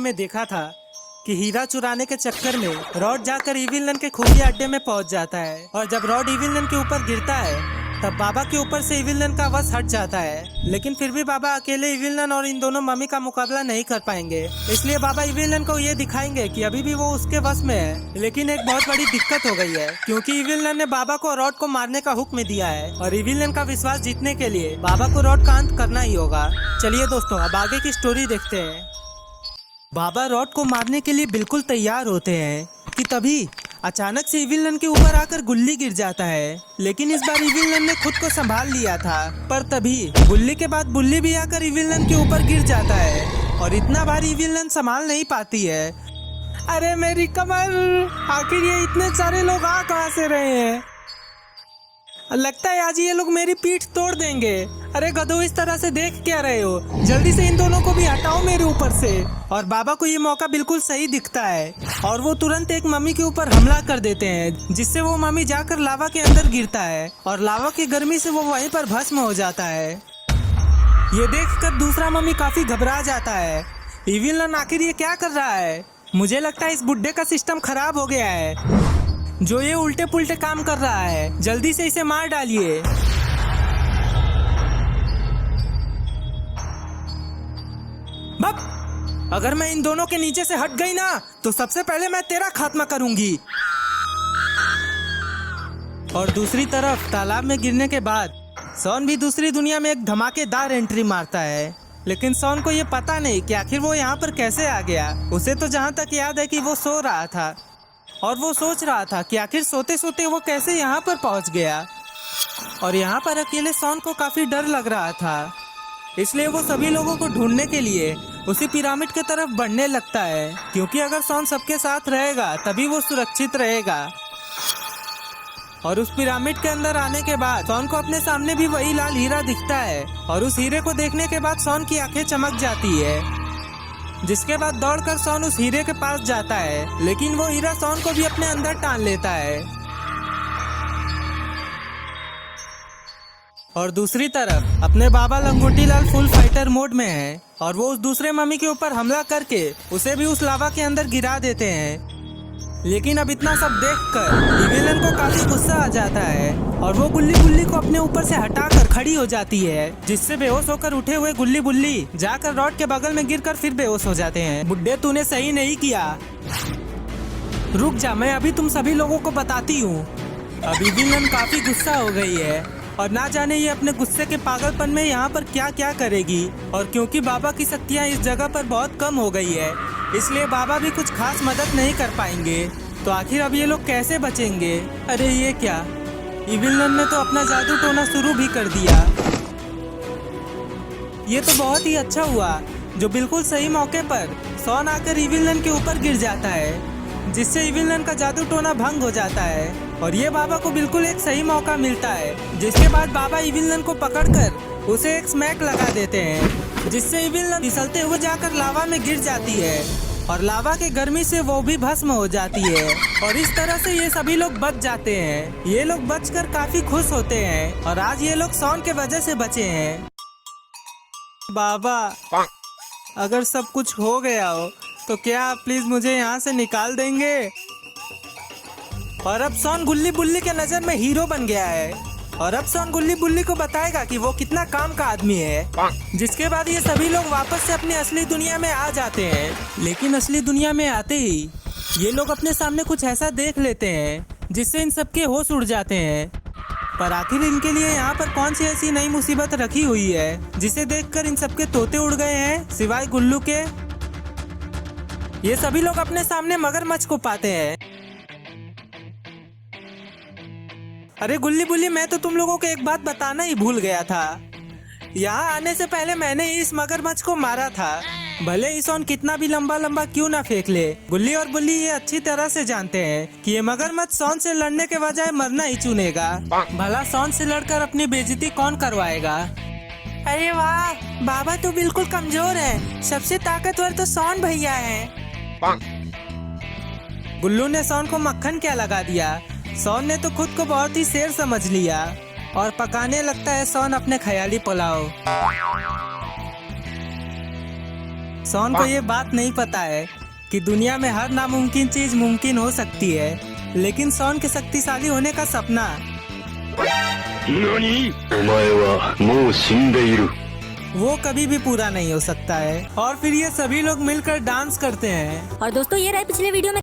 में देखा था कि हीरा चुराने के चक्कर में रॉड जाकर इविलन के खुफिया अड्डे में पहुंच जाता है और जब रॉड इविलन के ऊपर गिरता है तब बाबा के ऊपर से इविलन का वश हट जाता है। लेकिन फिर भी बाबा अकेले इविलन और इन दोनों मम्मी का मुकाबला नहीं कर पाएंगे, इसलिए बाबा इविलन को ये दिखाएंगे कि अभी भी वो उसके वश में है। लेकिन एक बहुत बड़ी दिक्कत हो गई है क्योंकि इविलन ने बाबा को रॉड को मारने का हुक्म दिया है और इविलन का विश्वास जीतने के लिए बाबा को रॉड का अंत करना ही होगा। चलिए दोस्तों, अब आगे की स्टोरी देखते हैं। बाबा रॉड को मारने के लिए बिल्कुल तैयार होते हैं कि तभी अचानक से इविलन के ऊपर आकर गुल्ली गिर जाता है। लेकिन इस बार इविलन ने खुद को संभाल लिया था, पर तभी गुल्ली के बाद बुल्ली भी आकर इविलन के ऊपर गिर जाता है और इतना भारी इविलन संभाल नहीं पाती है। अरे मेरी कमर, आखिर ये इतने सारे लोग आ कहाँ से रहे हैं? लगता है आज ये लोग मेरी पीठ तोड़ देंगे। अरे गधो, इस तरह से देख क्या रहे हो? जल्दी से इन दोनों को भी हटाओ मेरे ऊपर से। और बाबा को ये मौका बिल्कुल सही दिखता है और वो तुरंत एक मम्मी के ऊपर हमला कर देते हैं, जिससे वो मम्मी जाकर लावा के अंदर गिरता है और लावा की गर्मी से वो वहीं पर भस्म हो जाता है। ये देखकर दूसरा मम्मी काफी घबरा जाता है। इविलन आखिर ये क्या कर रहा है? मुझे लगता है इस बुड्ढे का सिस्टम खराब हो गया है जो ये उल्टे पुल्टे काम कर रहा है। जल्दी से इसे मार डालिए। अगर मैं इन दोनों के नीचे से हट गई ना तो सबसे पहले मैं तेरा खात्मा करूंगी। और दूसरी तरफ तालाब में गिरने के बाद सॉन भी दूसरी दुनिया में एक धमाकेदार एंट्री मारता है। लेकिन सॉन को ये पता नहीं कि आखिर वो यहाँ पर कैसे आ गया। उसे तो जहाँ तक याद है कि वो सो रहा था और वो सोच रहा था कि आखिर सोते सोते वो कैसे यहाँ पर पहुँच गया। और यहाँ पर अकेले सॉन को काफी डर लग रहा था, इसलिए वो सभी लोगों को ढूंढने के लिए उसी पिरामिड की तरफ बढ़ने लगता है, क्योंकि अगर सॉन सबके साथ रहेगा तभी वो सुरक्षित रहेगा। और उस पिरामिड के अंदर आने के बाद सॉन को अपने सामने भी वही लाल हीरा दिखता है और उस हीरे को देखने के बाद सॉन की आंखें चमक जाती है, जिसके बाद दौड़कर सॉन उस हीरे के पास जाता है। लेकिन वो हीरा सॉन को भी अपने अंदर टान लेता है। और दूसरी तरफ अपने बाबा लंगोटी लाल फुल फाइटर मोड में है और वो उस दूसरे मम्मी के ऊपर हमला करके उसे भी उस लावा के अंदर गिरा देते हैं। लेकिन अब इतना सब देखकर इविलन को काफी गुस्सा आ जाता है और वो गुल्ली बुल्ली को अपने ऊपर से हटाकर खड़ी हो जाती है, जिससे बेहोश होकर उठे हुए गुल्ली बुल्ली जाकर रॉड के बगल में गिरकर फिर बेहोश हो जाते हैं। बुड्ढे, तूने सही नहीं किया। रुक जा, मैं अभी तुम सभी लोगों को बताती हूँ। अब इविलन काफी गुस्सा हो गई है और ना जाने ये अपने गुस्से के पागलपन में यहाँ पर क्या क्या करेगी। और क्योंकि बाबा की शक्तियाँ इस जगह पर बहुत कम हो गई है, इसलिए बाबा भी कुछ खास मदद नहीं कर पाएंगे। तो आखिर अब ये लोग कैसे बचेंगे? अरे ये क्या, इविलन ने तो अपना जादू टोना शुरू भी कर दिया। ये तो बहुत ही अच्छा हुआ जो बिल्कुल सही मौके पर सॉन आकर इविलन के ऊपर गिर जाता है, जिससे इविलन का जादू टोना भंग हो जाता है और ये बाबा को बिल्कुल एक सही मौका मिलता है। जिसके बाद बाबा इविलन को पकड़कर उसे एक स्मैक लगा देते हैं, जिससे इविलन फिसलते हुए जाकर लावा में गिर जाती है और लावा के गर्मी से वो भी भस्म हो जाती है। और इस तरह से ये सभी लोग बच जाते हैं। ये लोग बचकर काफी खुश होते हैं और आज ये लोग सॉन के वजह से बचे हैं। बाबा, अगर सब कुछ हो गया हो तो क्या आप प्लीज मुझे यहाँ से निकाल देंगे? और अब सॉन गुल्ली बुल्ली के नजर में हीरो बन गया है और अब सॉन गुल्ली बुल्ली को बताएगा कि वो कितना काम का आदमी है। जिसके बाद ये सभी लोग वापस से अपनी असली दुनिया में आ जाते हैं। लेकिन असली दुनिया में आते ही ये लोग अपने सामने कुछ ऐसा देख लेते हैं जिससे इन सबके होश उड़ जाते हैं। पर आखिर इनके लिए यहाँ पर कौन सी ऐसी नई मुसीबत रखी हुई है जिसे देखकर इन सबके तोते उड़ गए हैं सिवाय गुल्लू के? ये सभी लोग अपने सामने मगरमच्छ को पाते हैं। अरे गुल्ली बुल्ली, मैं तो तुम लोगों को एक बात बताना ही भूल गया था। यहाँ आने से पहले मैंने इस मगरमच्छ को मारा था। भले ही सॉन कितना भी लंबा लंबा क्यों ना फेंक ले, गुल्ली और बुल्ली ये अच्छी तरह से जानते हैं कि ये मगरमच्छ सॉन से लड़ने के बजाय मरना ही चुनेगा। भला सॉन से लड़कर अपनी बेइज्जती कौन करवाएगा? अरे वाह, बाबा तो बिल्कुल कमजोर है। सबसे ताकतवर तो सॉन भैया है। गुल्लू ने सॉन को मक्खन क्या लगा दिया। सॉन ने तो खुद को बहुत ही शेर समझ लिया और पकाने लगता है सॉन अपने ख्याली पुलाव। सॉन को ये बात नहीं पता है कि दुनिया में हर नामुमकिन चीज मुमकिन हो सकती है, लेकिन सॉन के शक्तिशाली होने का सपना वो कभी भी पूरा नहीं हो सकता है। और फिर ये सभी लोग मिलकर डांस करते हैं। और दोस्तों ये रहे पिछले वीडियो में